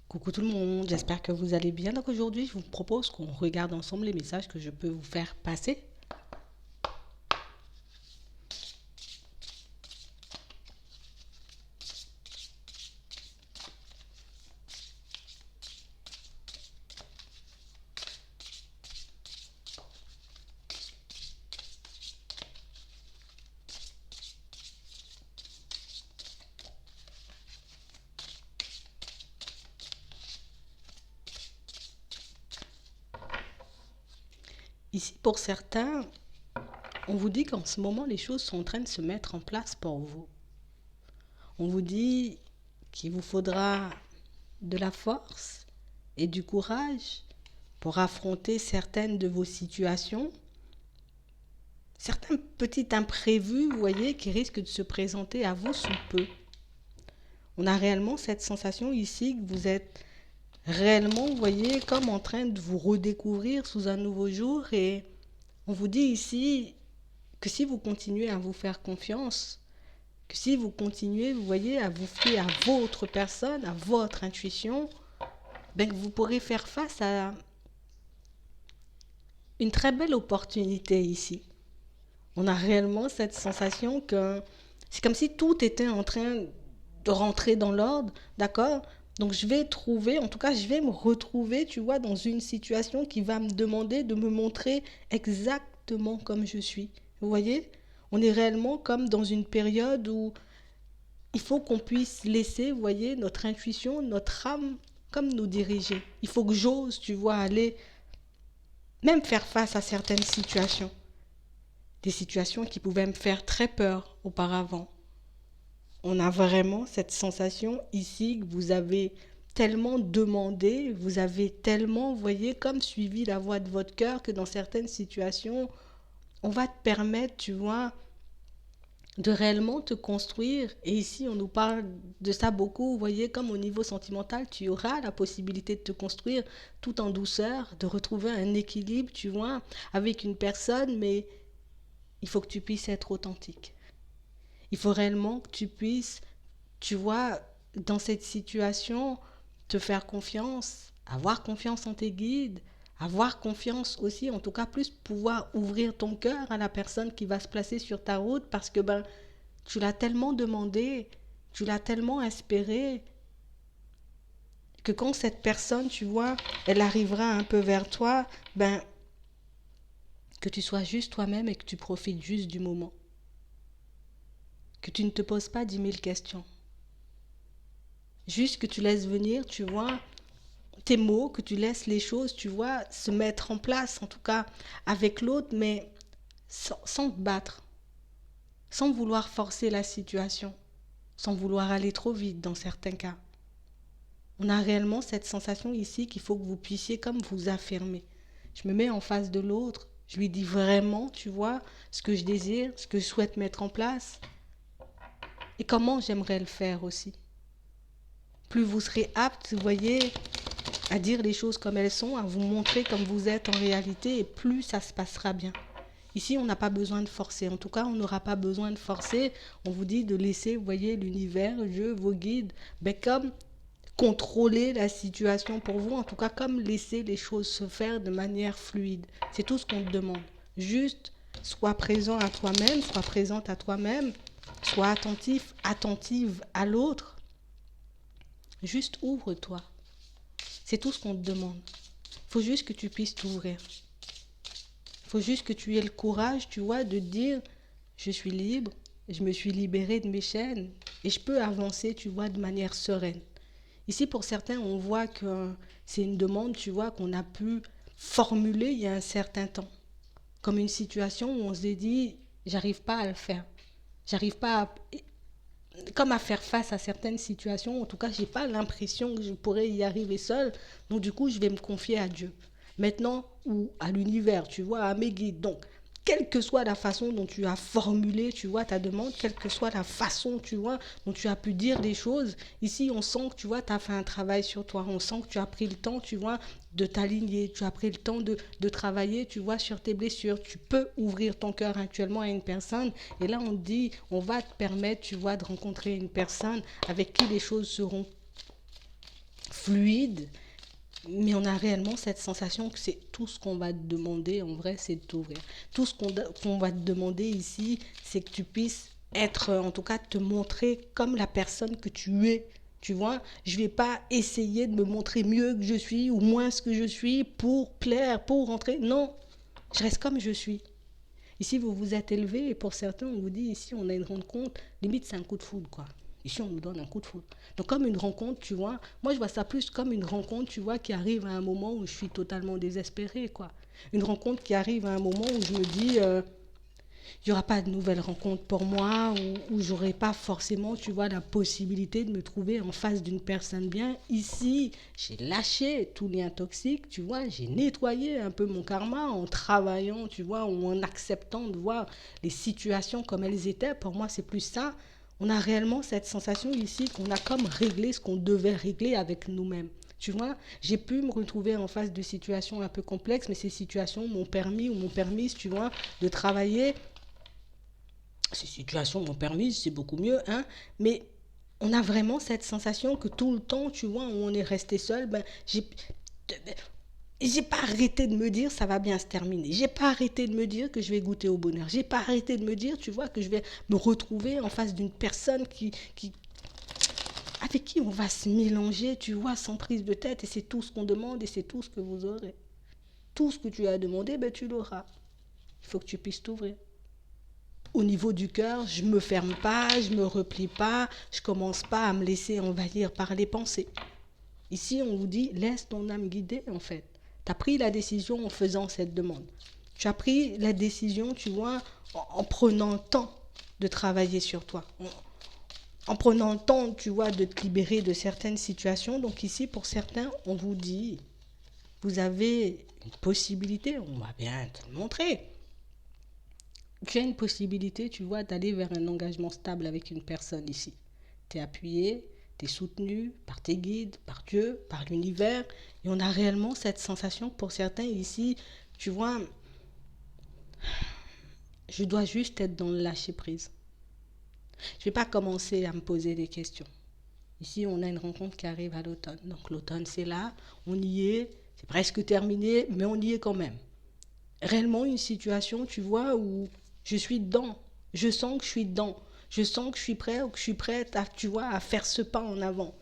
Coucou tout le monde, j'espère que vous allez bien. Donc aujourd'hui, je vous propose qu'on regarde ensemble les messages que je peux vous faire passer. Ici, pour certains, on vous dit qu'en ce moment, les choses sont en train de se mettre en place pour vous. On vous dit qu'il vous faudra de la force et du courage pour affronter certaines de vos situations, certains petits imprévus, vous voyez, qui risquent de se présenter à vous sous peu. On a réellement cette sensation ici que vous êtes réellement, vous voyez, comme en train de vous redécouvrir sous un nouveau jour. Et on vous dit ici que si vous continuez à vous faire confiance, que si vous continuez, vous voyez, à vous fier à votre personne, à votre intuition, ben, vous pourrez faire face à une très belle opportunité ici. On a réellement cette sensation que c'est comme si tout était en train de rentrer dans l'ordre, d'accord? Donc je vais trouver, en tout cas je vais me retrouver, tu vois, dans une situation qui va me demander de me montrer exactement comme je suis. Vous voyez? On est réellement comme dans une période où il faut qu'on puisse laisser, vous voyez, notre intuition, notre âme, comme nous diriger. Il faut que j'ose, tu vois, aller même faire face à certaines situations. Des situations qui pouvaient me faire très peur auparavant. On a vraiment cette sensation ici que vous avez tellement demandé, vous avez tellement, vous voyez, comme suivi la voix de votre cœur que dans certaines situations, on va te permettre, tu vois, de réellement te construire. Et ici, on nous parle de ça beaucoup, vous voyez, comme au niveau sentimental, tu auras la possibilité de te construire tout en douceur, de retrouver un équilibre, tu vois, avec une personne, mais il faut que tu puisses être authentique. Il faut réellement que tu puisses, tu vois, dans cette situation, te faire confiance, avoir confiance en tes guides, avoir confiance aussi, en tout cas plus pouvoir ouvrir ton cœur à la personne qui va se placer sur ta route parce que ben tu l'as tellement demandé, tu l'as tellement espéré que quand cette personne, tu vois, elle arrivera un peu vers toi, ben que tu sois juste toi-même et que tu profites juste du moment. Que tu ne te poses pas 10 000 questions. Juste que tu laisses venir, tu vois, tes mots, que tu laisses les choses, tu vois, se mettre en place, en tout cas avec l'autre, mais sans te battre, sans vouloir forcer la situation, sans vouloir aller trop vite dans certains cas. On a réellement cette sensation ici qu'il faut que vous puissiez comme vous affirmer. Je me mets en face de l'autre, je lui dis vraiment, tu vois, ce que je désire, ce que je souhaite mettre en place et comment j'aimerais le faire aussi. Plus vous serez apte, vous voyez, à dire les choses comme elles sont, à vous montrer comme vous êtes en réalité, et plus ça se passera bien. Ici, on n'a pas besoin de forcer. En tout cas, on n'aura pas besoin de forcer. On vous dit de laisser, vous voyez, l'univers, Dieu, vos guides, ben comme contrôler la situation pour vous. En tout cas, comme laisser les choses se faire de manière fluide. C'est tout ce qu'on te demande. Juste, sois présent à toi-même, sois présente à toi-même, sois attentif, attentive à l'autre. Juste ouvre-toi. C'est tout ce qu'on te demande. Il faut juste que tu puisses t'ouvrir. Il faut juste que tu aies le courage, tu vois, de dire, je suis libre, je me suis libérée de mes chaînes et je peux avancer, tu vois, de manière sereine. Ici, pour certains, on voit que c'est une demande, tu vois, qu'on a pu formuler il y a un certain temps. Comme une situation où on s'est dit, j'arrive pas à le faire. J'arrive pas à, comme à faire face à certaines situations. En tout cas, j'ai pas l'impression que je pourrais y arriver seule. Donc, du coup, je vais me confier à Dieu. Maintenant, ou à l'univers, tu vois, à mes guides. Donc, quelle que soit la façon dont tu as formulé, tu vois, ta demande, quelle que soit la façon, tu vois, dont tu as pu dire les choses, ici, on sent que, tu vois, tu as fait un travail sur toi. On sent que tu as pris le temps, tu vois, de t'aligner. Tu as pris le temps de travailler, tu vois, sur tes blessures. Tu peux ouvrir ton cœur actuellement à une personne. Et là, on te dit, on va te permettre, tu vois, de rencontrer une personne avec qui les choses seront fluide, mais on a réellement cette sensation que c'est tout ce qu'on va te demander, en vrai, c'est de t'ouvrir. Tout ce qu'on va te demander ici, c'est que tu puisses être, en tout cas, te montrer comme la personne que tu es. Tu vois, je ne vais pas essayer de me montrer mieux que je suis ou moins ce que je suis pour plaire, pour rentrer. Non, je reste comme je suis. Ici, vous vous êtes élevé et pour certains, on vous dit, ici, on a une rencontre, limite, c'est un coup de foudre, quoi. Ici, on nous donne un coup de foudre. Donc, comme une rencontre, tu vois, moi, je vois ça plus comme une rencontre, tu vois, qui arrive à un moment où je suis totalement désespérée, quoi. Une rencontre qui arrive à un moment où je me dis, il n'y aura pas de nouvelle rencontre pour moi, où j'aurai pas forcément, tu vois, la possibilité de me trouver en face d'une personne bien. Ici, j'ai lâché tout lien toxique, tu vois, j'ai nettoyé un peu mon karma en travaillant, tu vois, ou en acceptant de voir les situations comme elles étaient. Pour moi, c'est plus ça. On a réellement cette sensation ici qu'on a comme réglé ce qu'on devait régler avec nous-mêmes. Tu vois, j'ai pu me retrouver en face de situations un peu complexes, mais ces situations m'ont permis ou m'ont permis, tu vois, de travailler. Ces situations m'ont permis, c'est beaucoup mieux, hein, mais on a vraiment cette sensation que tout le temps, tu vois, où on est resté seul, ben, j'ai pas arrêté de me dire ça va bien se terminer. J'ai pas arrêté de me dire que je vais goûter au bonheur. J'ai pas arrêté de me dire, tu vois, que je vais me retrouver en face d'une personne avec qui on va se mélanger, tu vois, sans prise de tête. Et c'est tout ce qu'on demande et c'est tout ce que vous aurez. Tout ce que tu as demandé, ben tu l'auras. Il faut que tu puisses t'ouvrir. Au niveau du cœur, je ne me ferme pas, je ne me replie pas, je ne commence pas à me laisser envahir par les pensées. Ici, on vous dit, laisse ton âme guider, en fait. Tu as pris la décision en faisant cette demande. Tu as pris la décision, tu vois, en prenant le temps de travailler sur toi. En prenant le temps, tu vois, de te libérer de certaines situations. Donc ici, pour certains, on vous dit, vous avez une possibilité, on va bien te le montrer. Tu as une possibilité, tu vois, d'aller vers un engagement stable avec une personne ici. Tu es appuyé, tu es soutenu par tes guides, par Dieu, par l'univers. Et on a réellement cette sensation que pour certains ici, tu vois, je dois juste être dans le lâcher-prise. Je ne vais pas commencer à me poser des questions. Ici, on a une rencontre qui arrive à l'automne. Donc l'automne, c'est là, on y est, c'est presque terminé, mais on y est quand même. Réellement une situation, tu vois, où je suis dedans. Je sens que je suis dedans. Je sens que je suis prêt ou que je suis prête à, tu vois, à faire ce pas en avant.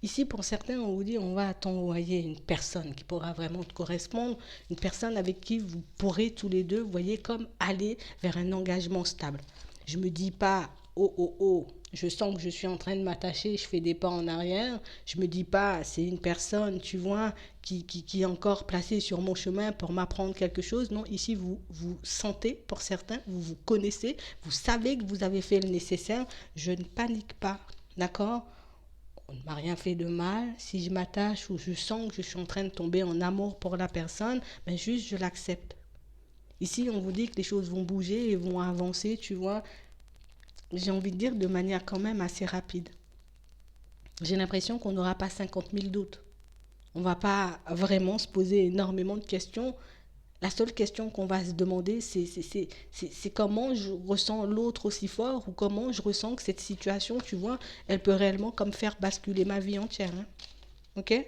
Ici, pour certains, on vous dit, on va t'envoyer une personne qui pourra vraiment te correspondre, une personne avec qui vous pourrez tous les deux, vous voyez, comme aller vers un engagement stable. Je ne me dis pas, oh, oh, oh, je sens que je suis en train de m'attacher, je fais des pas en arrière. Je ne me dis pas, c'est une personne, tu vois, qui est encore placée sur mon chemin pour m'apprendre quelque chose. Non, ici, vous sentez, pour certains, vous vous connaissez, vous savez que vous avez fait le nécessaire. Je ne panique pas, d'accord ? On ne m'a rien fait de mal. Si je m'attache ou je sens que je suis en train de tomber en amour pour la personne, ben juste je l'accepte. Ici, on vous dit que les choses vont bouger et vont avancer, tu vois. J'ai envie de dire de manière quand même assez rapide. J'ai l'impression qu'on n'aura pas 50 000 doutes. On ne va pas vraiment se poser énormément de questions. La seule question qu'on va se demander, c'est comment je ressens l'autre aussi fort ou comment je ressens que cette situation, tu vois, elle peut réellement comme faire basculer ma vie entière. Hein. Ok ?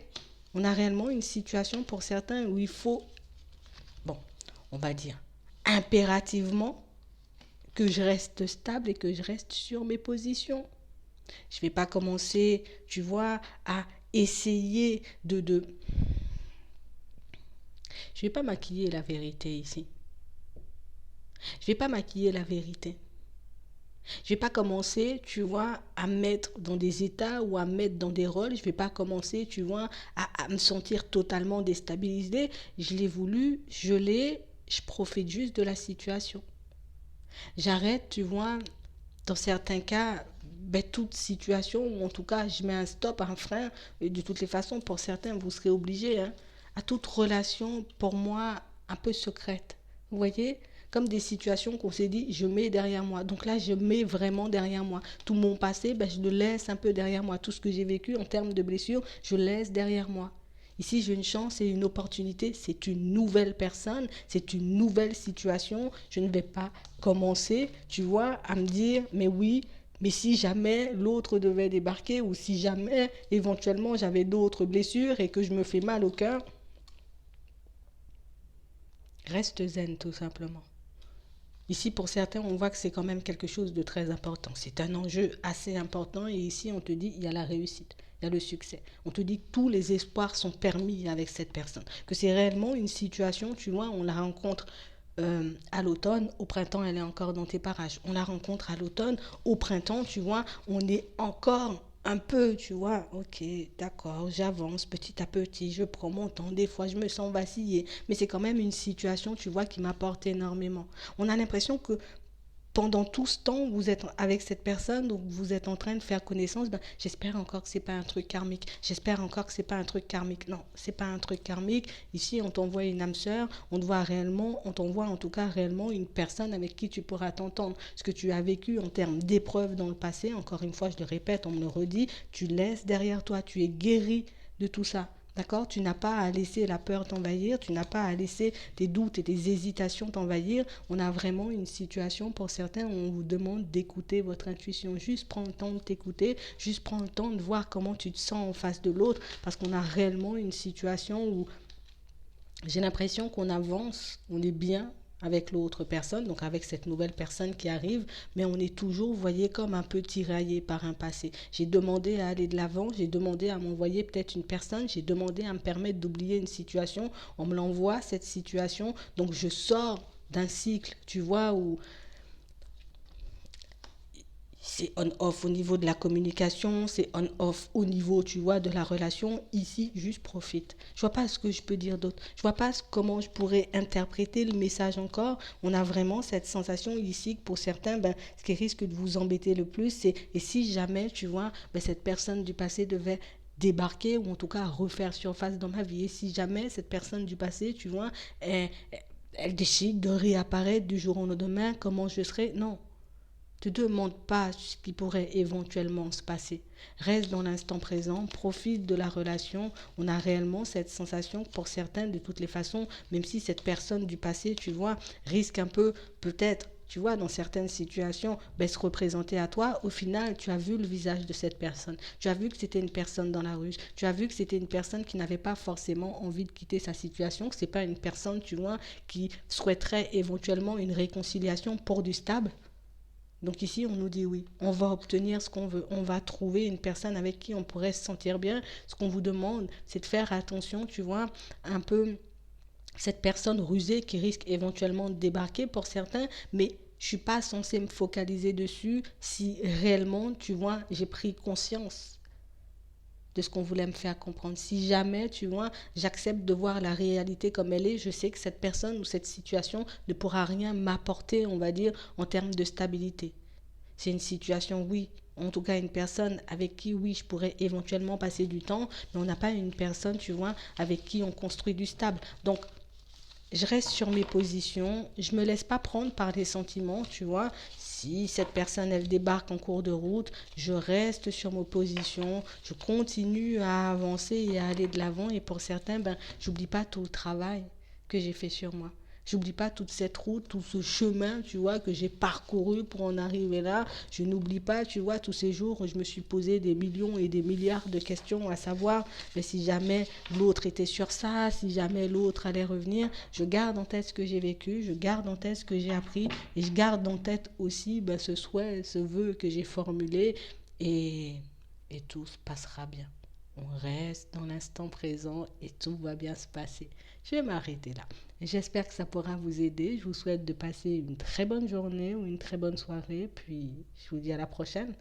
On a réellement une situation pour certains où il faut, bon, on va dire, impérativement que je reste stable et que je reste sur mes positions. Je ne vais pas commencer, tu vois, à essayer de... Je ne vais pas maquiller la vérité ici. Je ne vais pas maquiller la vérité. Je ne vais pas commencer, tu vois, à me mettre dans des états ou à me mettre dans des rôles. Je ne vais pas commencer, tu vois, à me sentir totalement déstabilisée. Je l'ai voulu, je profite juste de la situation. J'arrête, tu vois, dans certains cas, ben, toute situation, ou en tout cas, je mets un stop, un frein. Et de toutes les façons, pour certains, vous serez obligés, hein, à toute relation, pour moi, un peu secrète. Vous voyez ? Comme des situations qu'on s'est dit, je mets derrière moi. Donc là, je mets vraiment derrière moi. Tout mon passé, ben, je le laisse un peu derrière moi. Tout ce que j'ai vécu en termes de blessures, je le laisse derrière moi. Ici, j'ai une chance et une opportunité. C'est une nouvelle personne, c'est une nouvelle situation. Je ne vais pas commencer, tu vois, à me dire, mais oui, Mais si jamais l'autre devait débarquer ou si jamais éventuellement j'avais d'autres blessures et que je me fais mal au cœur, reste zen tout simplement. Ici, pour certains, on voit que c'est quand même quelque chose de très important. C'est un enjeu assez important et ici, on te dit, il y a la réussite, il y a le succès. On te dit que tous les espoirs sont permis avec cette personne. Que c'est réellement une situation, tu vois, on la rencontre à l'automne, au printemps, elle est encore dans tes parages. On la rencontre à l'automne, au printemps, tu vois, on est encore un peu, tu vois, ok, d'accord, j'avance petit à petit, je prends mon temps, des fois je me sens vaciller, mais c'est quand même une situation, tu vois, qui m'apporte énormément. On a l'impression que pendant tout ce temps, vous êtes avec cette personne, donc vous êtes en train de faire connaissance, ben, j'espère encore que c'est pas un truc karmique. J'espère encore que c'est pas un truc karmique. Non, c'est pas un truc karmique. Ici, on t'envoie une âme sœur, on te voit réellement, on t'envoie en tout cas réellement une personne avec qui tu pourras t'entendre. Ce que tu as vécu en termes d'épreuves dans le passé, encore une fois, je le répète, on me le redit, tu laisses derrière toi, tu es guéri de tout ça. D'accord? Tu n'as pas à laisser la peur t'envahir, tu n'as pas à laisser tes doutes et tes hésitations t'envahir. On a vraiment une situation, pour certains, où on vous demande d'écouter votre intuition. Juste prends le temps de t'écouter, juste prends le temps de voir comment tu te sens en face de l'autre, parce qu'on a réellement une situation où j'ai l'impression qu'on avance, on est bien avec l'autre personne, donc avec cette nouvelle personne qui arrive, mais on est toujours, vous voyez, comme un peu tiraillé par un passé. J'ai demandé à aller de l'avant, j'ai demandé à m'envoyer peut-être une personne, j'ai demandé à me permettre d'oublier une situation, on me l'envoie, cette situation, donc je sors d'un cycle, tu vois, où c'est on-off au niveau de la communication, c'est on-off au niveau, tu vois, de la relation. Ici, juste profite. Je vois pas ce que je peux dire d'autre. Je vois pas comment je pourrais interpréter le message encore. On a vraiment cette sensation ici que pour certains, ben, ce qui risque de vous embêter le plus, c'est et si jamais, tu vois, ben, cette personne du passé devait débarquer ou en tout cas refaire surface dans ma vie. Et si jamais cette personne du passé, tu vois, elle décide de réapparaître du jour au lendemain, comment je serai? Non, ne te demande pas ce qui pourrait éventuellement se passer. Reste dans l'instant présent, profite de la relation. On a réellement cette sensation que pour certains, de toutes les façons, même si cette personne du passé, tu vois, risque un peu, peut-être, tu vois, dans certaines situations, ben, se représenter à toi, au final, tu as vu le visage de cette personne. Tu as vu que c'était une personne dans la rue. Tu as vu que c'était une personne qui n'avait pas forcément envie de quitter sa situation, que ce n'est pas une personne, tu vois, qui souhaiterait éventuellement une réconciliation pour du stable. Donc ici, on nous dit oui, on va obtenir ce qu'on veut, on va trouver une personne avec qui on pourrait se sentir bien. Ce qu'on vous demande, c'est de faire attention, tu vois, un peu cette personne rusée qui risque éventuellement de débarquer pour certains, mais je ne suis pas censée me focaliser dessus si réellement, tu vois, j'ai pris conscience de ce qu'on voulait me faire comprendre. Si jamais, tu vois, j'accepte de voir la réalité comme elle est, je sais que cette personne ou cette situation ne pourra rien m'apporter, on va dire, en termes de stabilité. C'est une situation, oui, en tout cas une personne avec qui, oui, je pourrais éventuellement passer du temps, mais on n'a pas une personne, tu vois, avec qui on construit du stable. Donc, je reste sur mes positions, je me laisse pas prendre par les sentiments, tu vois. Si cette personne, elle débarque en cours de route, je reste sur mes positions, je continue à avancer et à aller de l'avant. Et pour certains, ben, j'oublie pas tout le travail que j'ai fait sur moi. J'oublie pas toute cette route, tout ce chemin, tu vois, que j'ai parcouru pour en arriver là. Je n'oublie pas, tu vois, tous ces jours où je me suis posé des millions et des milliards de questions, à savoir, mais si jamais l'autre était sur ça, si jamais l'autre allait revenir, je garde en tête ce que j'ai vécu, je garde en tête ce que j'ai appris, et je garde en tête aussi ben, ce souhait, ce vœu que j'ai formulé, et, et tout se passera bien. On reste dans l'instant présent et tout va bien se passer. Je vais m'arrêter là. J'espère que ça pourra vous aider. Je vous souhaite de passer une très bonne journée ou une très bonne soirée. Puis je vous dis à la prochaine.